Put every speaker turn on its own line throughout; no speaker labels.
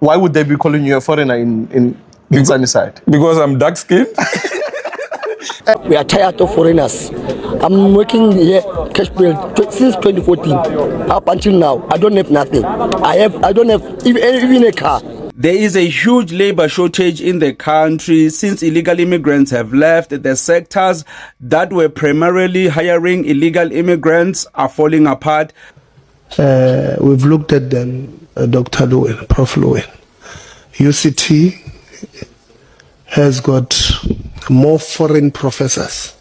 Why would they be calling you a foreigner in Sunnyside?
Because I'm dark-skinned.
We are tired of foreigners. I'm working here since 2014 up until now. I don't have nothing. I don't have even a car.
There is a huge labor shortage in the country since illegal immigrants have left. The sectors that were primarily hiring illegal immigrants are falling apart.
We've looked at them, Dr. Lewin, Prof. Lewin. UCT has got more foreign professors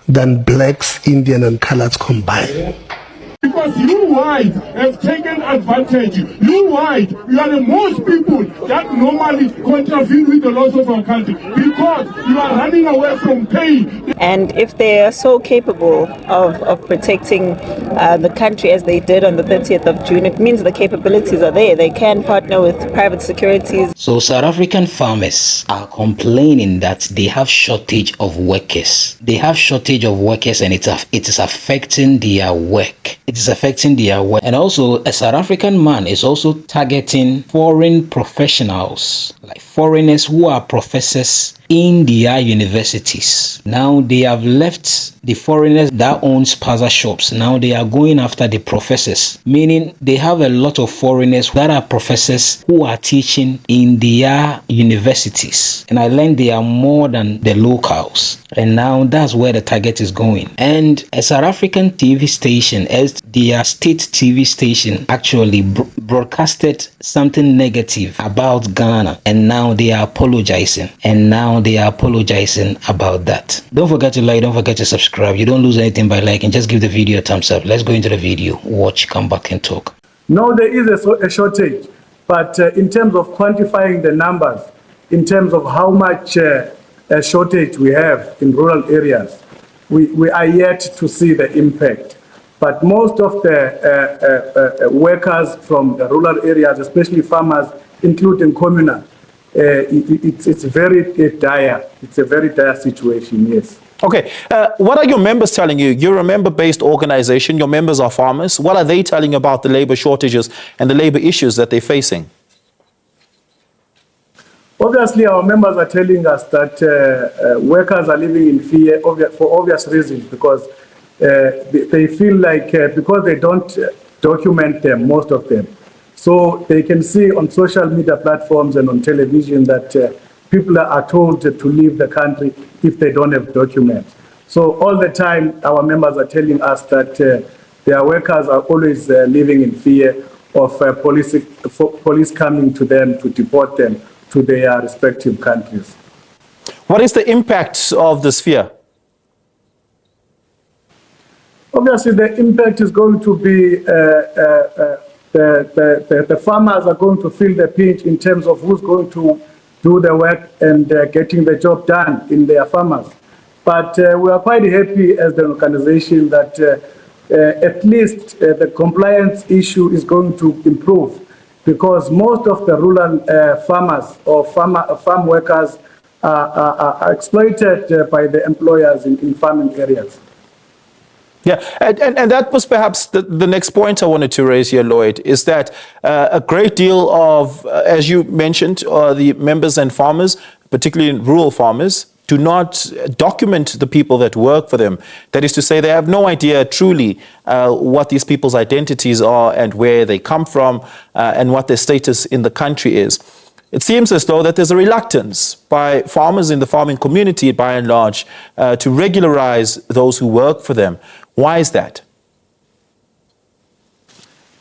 than blacks, Indian, and coloreds combined.
Because you white have taken advantage. You white, you are the most people that normally contravene with the laws of our country because you are running away from pain.
And if they are so capable of protecting the country as they did on the 30th of June, it means the capabilities are there. They can partner with private securities.
So South African farmers are complaining that they have shortage of workers. They have shortage of workers and it is affecting their work. It is affecting their work. And also a South African man is also targeting foreign professionals, like foreigners who are professors in their universities. Now they have left the foreigners that own spaza shops. Now they are going after the professors, meaning they have a lot of foreigners that are professors who are teaching in their universities. And I learned they are more than the locals. And now that's where the target is going. And a South African TV station, as their state TV station, actually broadcasted something negative about Ghana. And now they are apologizing. And now they are apologizing about that. Don't forget to like, don't forget to subscribe. You don't lose anything by liking. Just give the video a thumbs up. Let's go into the video. Watch, come back and talk.
No, there is a shortage. But in terms of quantifying the numbers, in terms of how much a shortage we have in rural areas, we are yet to see the impact. But most of the workers from the rural areas, especially farmers, including communal, it's very dire. It's a very dire situation, yes.
Okay, what are your members telling you? You're a member-based organization. Your members are farmers. What are they telling you about the labor shortages and the labor issues that they're facing?
Obviously, our members are telling us that workers are living in fear for obvious reasons, because they feel like because they don't document them, most of them, so they can see on social media platforms and on television that people are told to leave the country if they don't have documents. So all the time, our members are telling us that their workers are always living in fear of police coming to them to deport them to their respective countries.
What is the impact of this fear?
Obviously, the impact is going to be the farmers are going to feel the pinch in terms of who's going to do the work and getting the job done in their farmers. But we are quite happy as an organization that at least the compliance issue is going to improve, because most of the rural farmers or farm workers are exploited by the employers in farming areas.
Yeah, and that was perhaps the next point I wanted to raise here, Lloyd, is that a great deal of, as you mentioned, the members and farmers, particularly rural farmers, do not document the people that work for them. That is to say, they have no idea truly what these people's identities are and where they come from and what their status in the country is. It seems as though that there's a reluctance by farmers in the farming community, by and large, to regularize those who work for them. Why is that?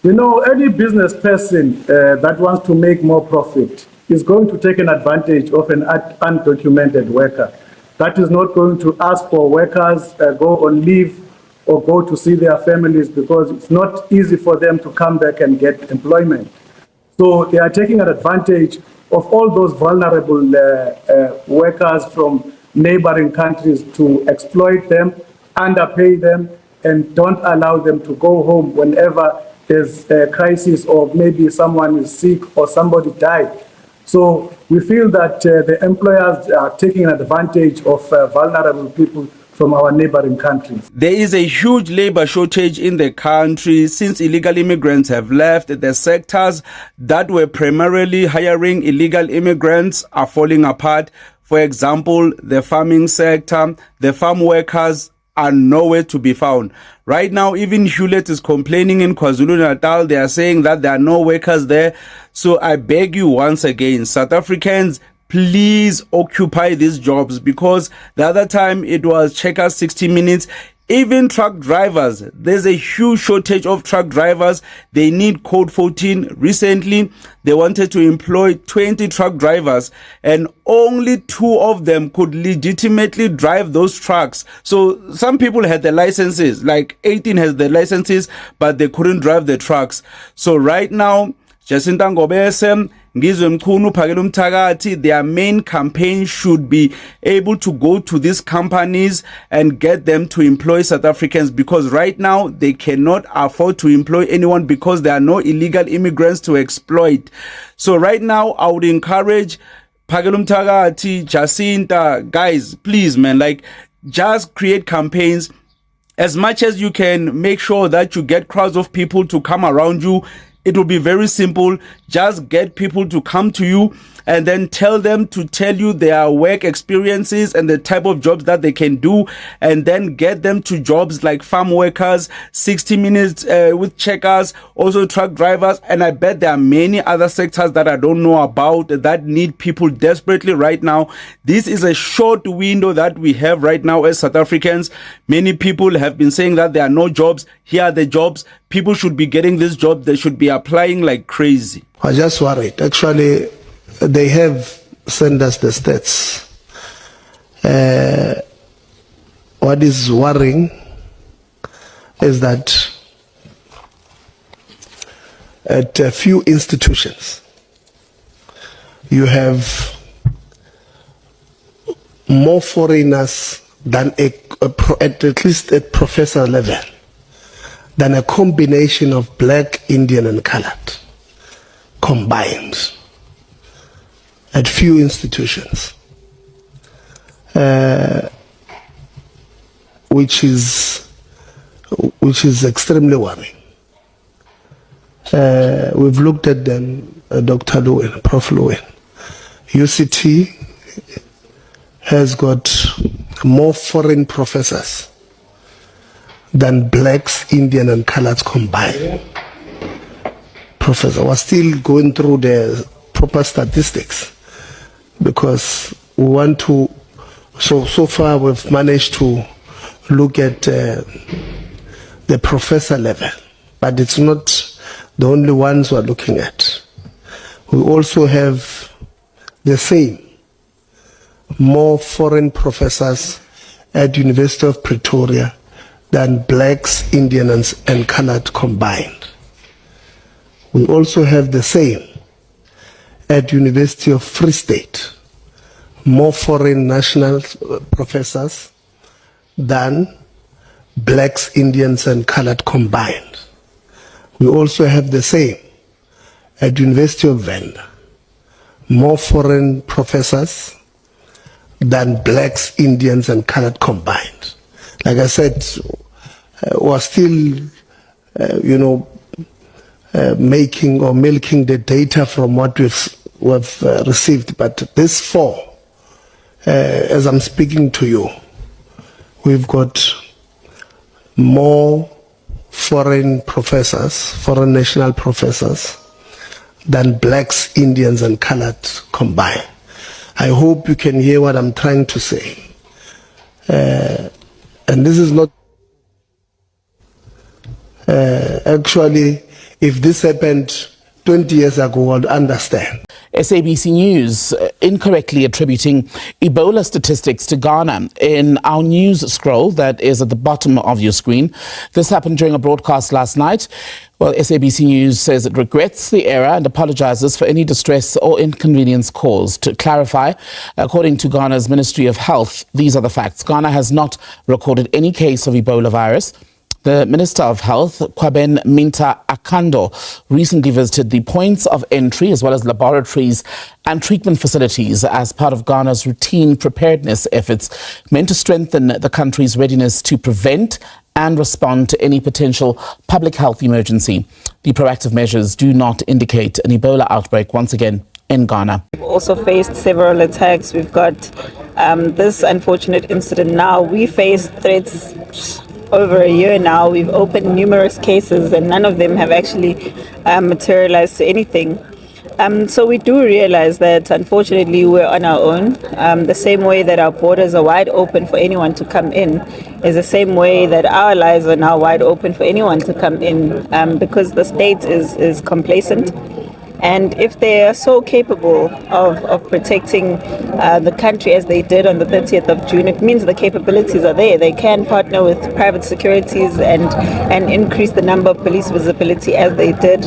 You know, any business person that wants to make more profit is going to take an advantage of an undocumented worker. That is not going to ask for workers go on leave or go to see their families, because it's not easy for them to come back and get employment. So they are taking an advantage of all those vulnerable workers from neighboring countries to exploit them, underpay them, and don't allow them to go home whenever there's a crisis or maybe someone is sick or somebody died. So we feel that the employers are taking advantage of vulnerable people from our neighboring countries.
There is a huge labor shortage in the country since illegal immigrants have left. The sectors that were primarily hiring illegal immigrants are falling apart. For example, the farming sector, the farm workers are nowhere to be found. Right now, even Hewlett is complaining in KwaZulu-Natal. They are saying that there are no workers there. So I beg you once again, South Africans, please occupy these jobs, because the other time it was checkers 60 minutes. Even truck drivers, there's a huge shortage of truck drivers. They need code 14. Recently, they wanted to employ 20 truck drivers and only 2 of them could legitimately drive those trucks. So some people had the licenses, like 18 has the licenses, but they couldn't drive the trucks. So right now, Jacinta Ngobese, Ngizwe Mchunu, Phakela Umthakathi, their main campaign should be able to go to these companies and get them to employ South Africans, because right now they cannot afford to employ anyone because there are no illegal immigrants to exploit. So right now I would encourage Phakela Umthakathi, Jacinta, guys, please, man, like, just create campaigns. As much as you can, make sure that you get crowds of people to come around you. It will be very simple. Just get people to come to you and then tell them to tell you their work experiences and the type of jobs that they can do, and then get them to jobs like farm workers, 60 minutes with checkers, also truck drivers. And I bet there are many other sectors that I don't know about that need people desperately right now. This is a short window that we have right now as South Africans. Many people have been saying that there are no jobs. Here are the jobs. People should be getting this job. They should be applying like crazy.
I just worried. Actually, they have sent us the stats. What is worrying is that at a few institutions, you have more foreigners than at least at professor level, than a combination of black, Indian, and colored combined at few institutions, which is extremely worrying. We've looked at them, Dr. Lewin, Prof. Lewin. UCT has got more foreign professors than blacks, Indian, and coloreds combined. Professor, we're still going through the proper statistics, because we want to, so far we've managed to look at the professor level, but it's not the only ones we're looking at. We also have the same, more foreign professors at University of Pretoria than blacks, Indians, and colored combined. We also have the same at University of Free State, more foreign national professors than blacks, Indians, and colored combined. We also have the same at University of Venda, more foreign professors than blacks, Indians, and colored combined. Like I said, we're still, making or milking the data from what we've received. But this 4, as I'm speaking to you, we've got more foreign professors, foreign national professors, than blacks, Indians, and colored combined. I hope you can hear what I'm trying to say. And this is not actually, if this happened 20 years ago, I'd understand.
SABC News incorrectly attributing Ebola statistics to Ghana in our news scroll that is at the bottom of your screen. This happened during a broadcast last night. Well, SABC News says it regrets the error and apologizes for any distress or inconvenience caused. To clarify, according to Ghana's Ministry of Health, these are the facts. Ghana has not recorded any case of Ebola virus. The Minister of Health, Minta Akando, recently visited the points of entry as well as laboratories and treatment facilities as part of Ghana's routine preparedness efforts meant to strengthen the country's readiness to prevent and respond to any potential public health emergency. The proactive measures do not indicate an Ebola outbreak once again in Ghana.
We've also faced several attacks. We've got this unfortunate incident now. We face threats over a year now. We've opened numerous cases and none of them have actually materialized to anything. So we do realize that unfortunately we're on our own. The same way that our borders are wide open for anyone to come in is the same way that our lives are now wide open for anyone to come in, because the state is complacent. And if they are so capable of protecting the country as they did on the 30th of June, it means the capabilities are there. They can partner with private securities and increase the number of police visibility as they did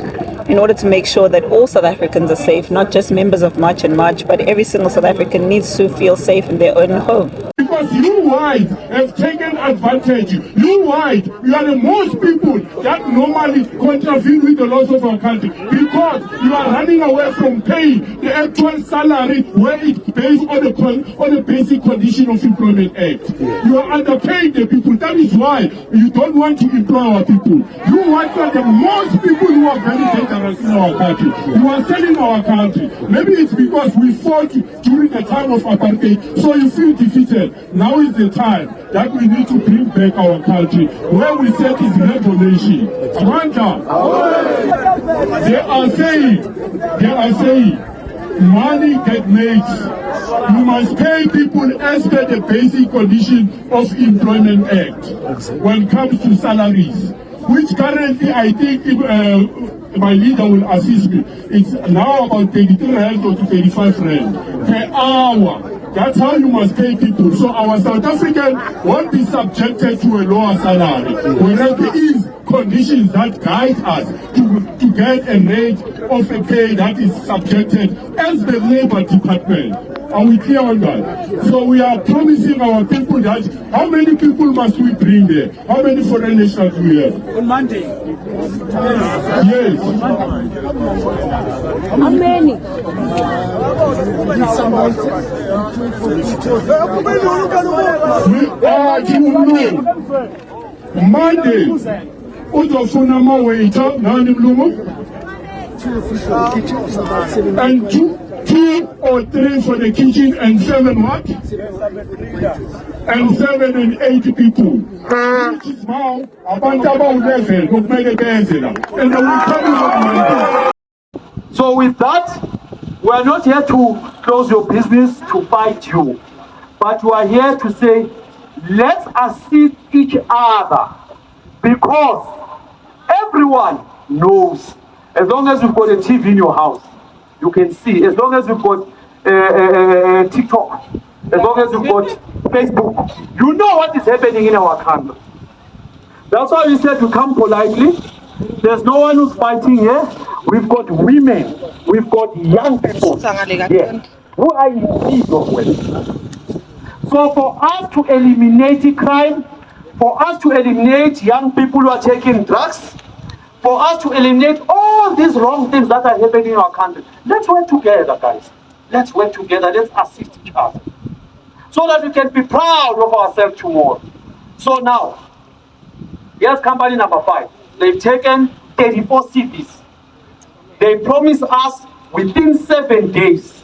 in order to make sure that all South Africans are safe, not just members of March and March, but every single South African needs to feel safe in their own home.
Because you whites have taken advantage. You whites, you are the most people that normally contravene with the laws of our country, because you are running away from paying the actual salary where it's based on the basic condition of employment act. You are underpaying the people. That is why you don't want to employ our people. You whites are the most people who are very dangerous in our country. You are selling our country. Maybe it's because we fought during the time of apartheid, so you feel defeated. Now is the time that we need to bring back our country where we said is revolution. Rwanda, they are saying, money get made. You must pay people as per the basic condition of Employment Act when it comes to salaries, which currently I think my leader will assist me. It's now about 33 rand or to 35 rand per hour. That's how you must pay people. So our South African won't be subjected to a lower salary, whereas there is conditions that guide us to get a rate of a pay that is subjected as the Labour Department. Are we clear on that? So we are promising our people that how many people must we bring there? How many foreign nationals do we have?
On Monday.
Yes.
How many?
We are to Monday. Uzofuna mawaiter nani mlumo? And two or three for the kitchen and 7 what? And 7 and 8 people. Which is now about 11. And we come on Monday.
So with that, we are not here to close your business to fight you, but we are here to say, let's assist each other, because everyone knows, as long as you've got a TV in your house, you can see. As long as you've got TikTok, as long as you've got Facebook, you know what is happening in our country. That's why we said to come politely. There's no one who's fighting here. We've got women, we've got young people here who are in need of work. So for us to eliminate crime, for us to eliminate young people who are taking drugs, for us to eliminate all these wrong things that are happening in our country, let's work together, guys. Let's work together. Let's assist each other so that we can be proud of ourselves tomorrow. So now, here's company number 5. They've taken 34 CVs. They promise us within 7 days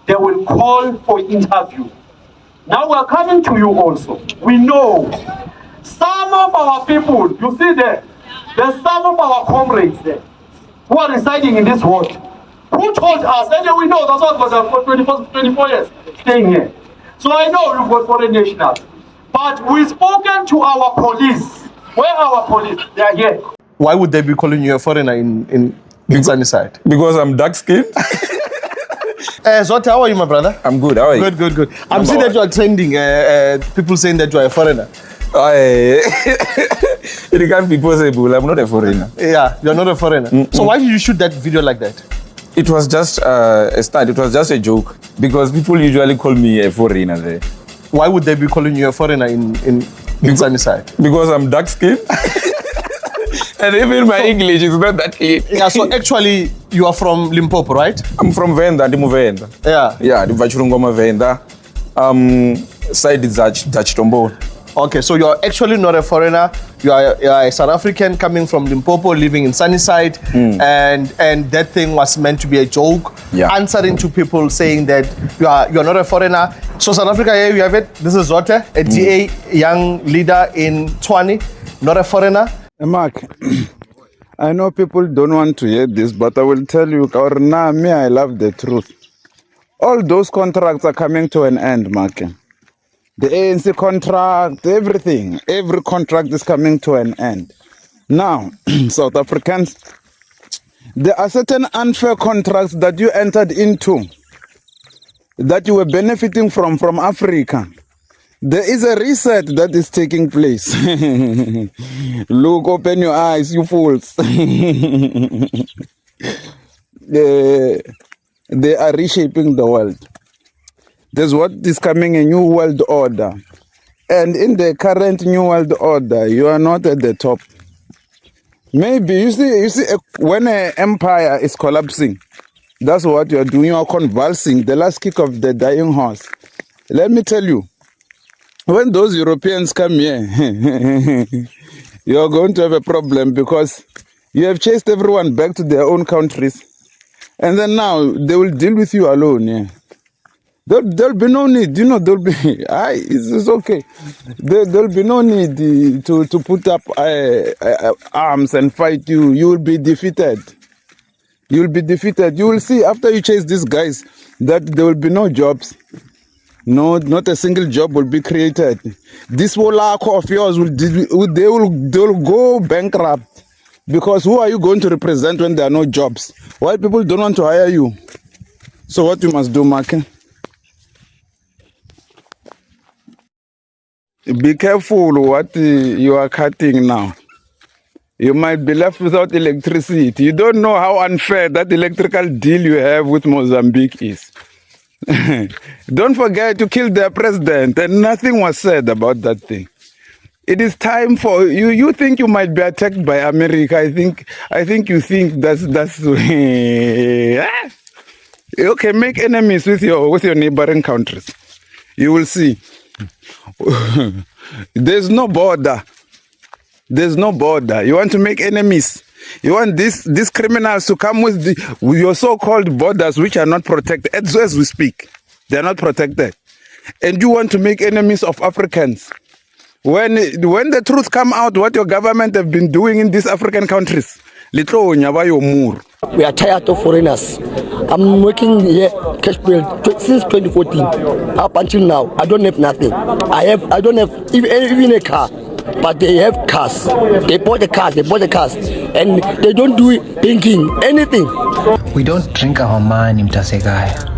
they will call for interview. Now we're coming to you also. We know some of our people, you see there, there's some of our comrades there who are residing in this world, who told us, and we know that's what was 24 years staying here. So I know you've got foreign nationals, but we've spoken to our police. Where are our police? They are here.
Why would they be calling you a foreigner in sunny side?
Because I'm dark skinned.
Zot, how are you, my brother?
I'm good. How are you?
Good. I'm seeing that you are trending. People saying that you are a foreigner.
It can't be possible. I'm not a foreigner.
Yeah, you're not a foreigner. So why did you shoot that video like that?
It was just a stunt. It was just a joke. Because people usually call me a foreigner there.
Why would they be calling you a foreigner in in Sunnyside?
Because I'm dark skinned. And even my English is not that clean.
Yeah, so actually you are from Limpopo, right?
I'm from Venda, Venda.
Yeah.
Yeah, Vachurungoma Venda. Side is Dutch-Tombo.
Okay, so you're actually not a foreigner. You are a South African coming from Limpopo, living in Sunnyside, and that thing was meant to be a joke, answering to people saying that you're not a foreigner. So South Africa, here you have it. This is Zote, a DA young leader in Tshwane, not a foreigner.
Mark, I know people don't want to hear this, but I will tell you, me, I love the truth. All those contracts are coming to an end, Mark. The ANC contract, everything, every contract is coming to an end. Now, South Africans, there are certain unfair contracts that you entered into, that you were benefiting from Africa. There is a reset that is taking place. Look, open your eyes, you fools. They are reshaping the world. There's what is coming, a new world order. And in the current new world order, you are not at the top. Maybe, you see, when an empire is collapsing, that's what you're doing. You are convulsing, the last kick of the dying horse. Let me tell you, when those Europeans come here, you're going to have a problem because you have chased everyone back to their own countries. And then now they will deal with you alone. Yeah. There'll be no need, there'll be, it's okay. There'll be no need to put up arms and fight you. You will be defeated. You'll be defeated. You will see after you chase these guys that there will be no jobs. No, not a single job will be created. This Wolako of yours, they'll go bankrupt. Because who are you going to represent when there are no jobs? Why people don't want to hire you? So what you must do, Mark? Be careful what you are cutting now. You might be left without electricity. You don't know how unfair that electrical deal you have with Mozambique is. Don't forget to kill their president, and nothing was said about that thing. It is time for you. You think you might be attacked by America. I think you think that's okay. Make enemies with your neighboring countries. You will see. There's no border. There's no border. You want to make enemies. You want these criminals to come with your so-called borders, which are not protected. As we speak, they're not protected. And you want to make enemies of Africans. When the truth come out, what your government have been doing in these African countries, we are
tired of foreigners. I'm working here, since 2014 up until now. I don't have nothing. I don't have even a car. But they have cars. They bought the cars, and they don't do banking, anything.
We don't drink our money, mtasegaya.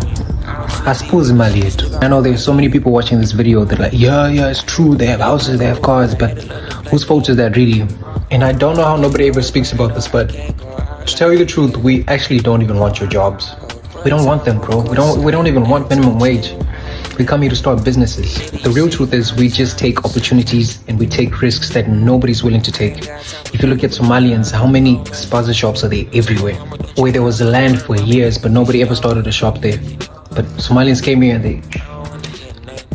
I suppose Mali. I know there's so many people watching this video. They're like, yeah, it's true. They have houses, they have cars, but whose fault is that really? And I don't know how nobody ever speaks about this, but to tell you the truth, we actually don't even want your jobs. We don't want them, bro. We don't even want minimum wage. We come here to start businesses. The real truth is we just take opportunities and we take risks that nobody's willing to take. If you look at Somalians, how many spaza shops are there everywhere? Where there was land for years, but nobody ever started a shop there. But Somalians came here and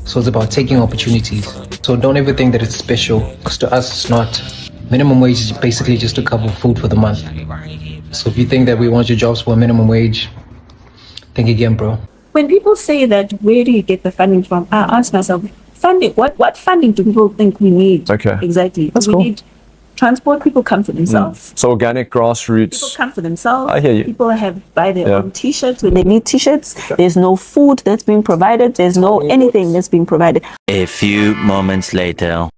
so it's about taking opportunities. So don't ever think that it's special, because to us it's not. Minimum wage is basically just to cover food for the month. So if you think that we want your jobs for a minimum wage, think again, bro.
When people say that, where do you get the funding from? I ask myself, funding, what funding do people think we need?
Okay.
Exactly.
That's
we
cool.
need transport, people come for themselves.
So organic, grassroots.
People come for themselves.
I hear you.
People buy their own t-shirts when they need t-shirts. There's no food that's being provided. There's no anything that's being provided.
A few moments later.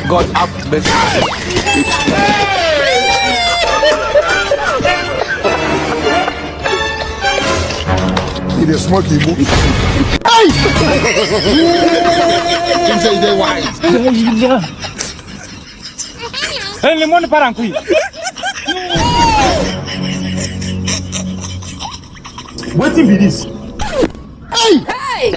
God up, bitch.
It is smoky book.
Hey! Say they wise. Hey, lemon parangui.
What be this?
Hey!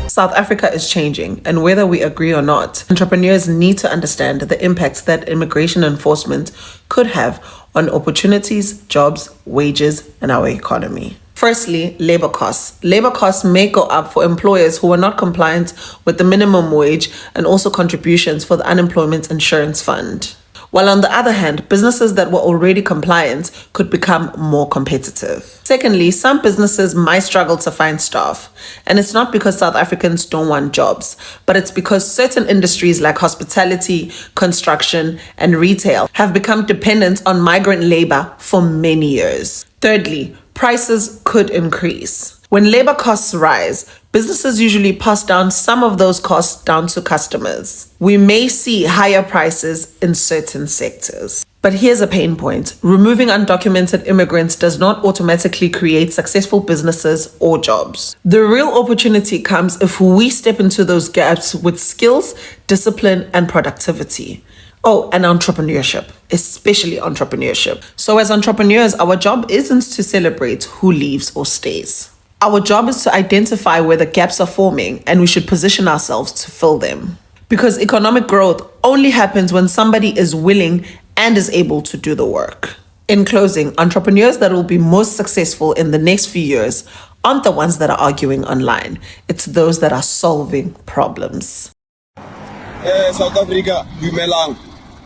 South Africa is changing, and whether we agree or not, entrepreneurs need to understand the impacts that immigration enforcement could have on opportunities, jobs, wages, and our economy. Firstly, labor costs. Labor costs may go up for employers who are not compliant with the minimum wage and also contributions for the unemployment insurance fund. While on the other hand, businesses that were already compliant could become more competitive. Secondly, some businesses might struggle to find staff. And it's not because South Africans don't want jobs, but it's because certain industries like hospitality, construction, and retail have become dependent on migrant labor for many years. Thirdly, prices could increase. When labor costs rise, businesses usually pass down some of those costs down to customers. We may see higher prices in certain sectors. But here's a pain point. Removing undocumented immigrants does not automatically create successful businesses or jobs. The real opportunity comes if we step into those gaps with skills, discipline, and productivity. Oh, and entrepreneurship, especially entrepreneurship. So as entrepreneurs, our job isn't to celebrate who leaves or stays. Our job is to identify where the gaps are forming, and we should position ourselves to fill them. Because economic growth only happens when somebody is willing and is able to do the work. In closing, entrepreneurs that will be most successful in the next few years aren't the ones that are arguing online. It's those that are solving problems.
South Africa, dumelang.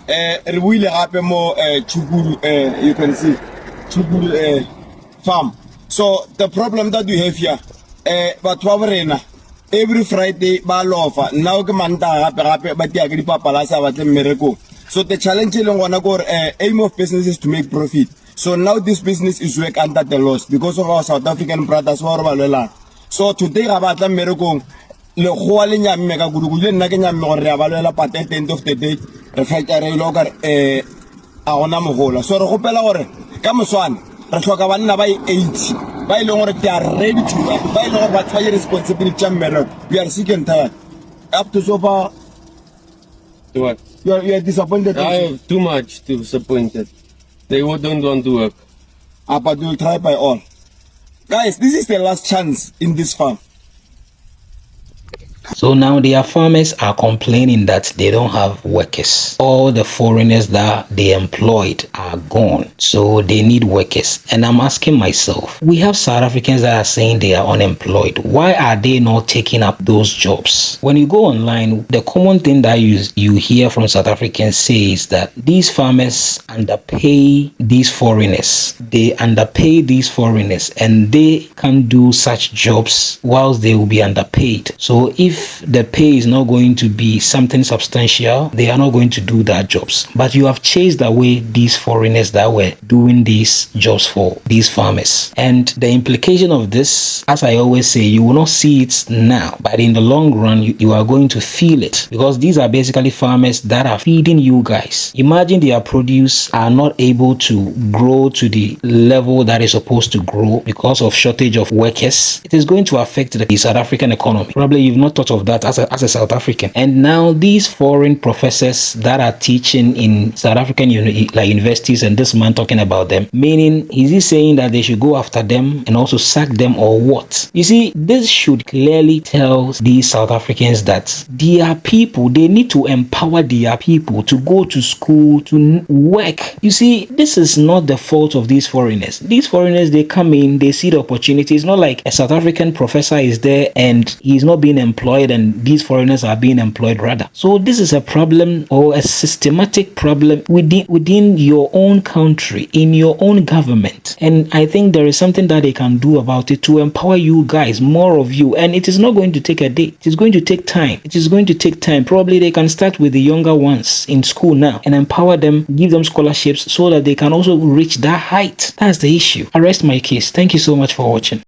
Re buile gape mo Chukuru, you can see Chukuru farm. So the problem that we have here, batho ba borena every Friday ba lofa now ke manta gape ba tia ke dipapalasa ba tle mmereko. So the challenge le ngwana go aim of business is to make profit. So now this business is work under the laws because of our South African brothers ba re ba lwela. So today ga ba tla mmereko le goa le nyamme ka gudu le nna ke nyamme gore ya ba lwela but at the end of the day re fighter re lo ka a ona mogola. So re gopela gore ka moswana re tlhoka banna ba 80 ba ile gore they are ready to work, ba ile gore ba tshwaya responsibility ya mmereko. We are sick and tired up to so far.
What?
You are disappointed.
I have too much disappointed. They don't want to work.
But we will try by all. Guys, this is the last chance in this farm.
So now their farmers are complaining that they don't have workers. All the foreigners that they employed are gone. So they need workers. And I'm asking myself, we have South Africans that are saying they are unemployed. Why are they not taking up those jobs? When you go online, the common thing that you hear from South Africans say is that these farmers underpay these foreigners. They underpay these foreigners and they can't do such jobs whilst they will be underpaid. So if the pay is not going to be something substantial, they are not going to do that jobs. But you have chased away these foreigners that were doing these jobs for these farmers. And the implication of this, as I always say, you will not see it now, but in the long run, you are going to feel it, because these are basically farmers that are feeding you guys. Imagine their produce are not able to grow to the level that is supposed to grow because of shortage of workers. It is going to affect the South African economy. Probably you've not thought of that as a South African. And now these foreign professors that are teaching in South African universities, and this man talking about them, meaning is he saying that they should go after them and also sack them, or what? You see, this should clearly tell these South Africans that their people, they need to empower their people to go to school, to work. You see, this is not the fault of these foreigners. These foreigners, they come in, they see the opportunity. It's not like a South African professor is there and he's not being employed and these foreigners are being employed rather. So this is a problem, or a systematic problem within your own country, in your own government. And I think there is something that they can do about it to empower you guys, more of you. And it is not going to take a day. It is going to take time. It is going to take time. Probably they can start with the younger ones in school now and empower them, give them scholarships so that they can also reach that height. That's the issue. I rest my case. Thank you so much for watching.